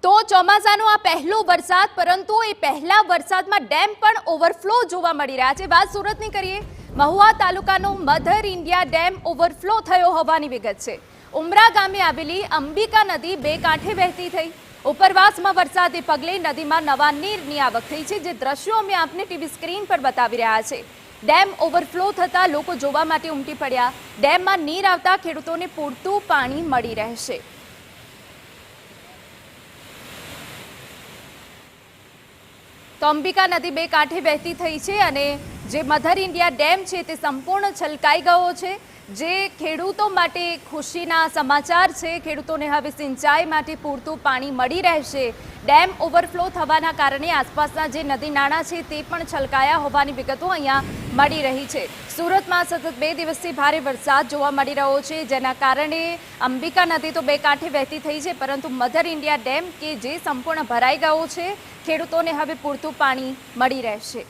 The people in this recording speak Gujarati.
તો ચોમાસાનો આ પહેલો વરસાદ, પરંતુ એ પહેલા વરસાદમાં ડેમ પણ ઓવરફ્લો જોવા મળી રહ્યા છે। વાત સુરતની કરીએ, મહુવા તાલુકાનો મધર ઇન્ડિયા ડેમ ઓવરફ્લો થયો હોવાની વિગત છે। ઉમરા ગામે આવેલી અંબિકા નદી બે કાંઠે વહેતી થઈ। ઉપરવાસમાં વરસાદને પગલે નદીમાં નવા નીરની આવક થઈ છે, જે દ્રશ્યો અમે આપને ટીવી સ્ક્રીન પર બતાવી રહ્યા છે। ડેમ ઓવરફ્લો થતા લોકો જોવા માટે ઉમટી પડ્યા। ડેમમાં નીર આવતા ખેડૂતોને પૂરતું પાણી મળી રહેશે। તો અંબિકા નદી બે કાંઠે વહેતી થઈ છે અને જે મધર ઇન્ડિયા ડેમ છે તે સંપૂર્ણ છલકાઈ ગયો છે, જે ખેડૂતો માટે ખુશીના સમાચાર છે। ખેડૂતોને હવે સિંચાઈ માટે પૂરતું પાણી મળી રહેશે। ડેમ ઓવરફ્લો થવાના કારણે આસપાસના જે નદી નાળા છે તે પણ છલકાયા હોવાની વિગતો અહીંયા મળી રહી છે। સુરતમાં સતત 2 દિવસથી ભારે વરસાદ જોવા મળી રહ્યો છે, જેના કારણે અંબિકા નદી તો બે કાંઠે વહેતી થઈ છે, પરંતુ મધર ઇન્ડિયા ડેમ કે જે સંપૂર્ણ ભરાઈ ગયો છે, ખેડૂતોને હવે પૂરતું પાણી મળી રહેશે।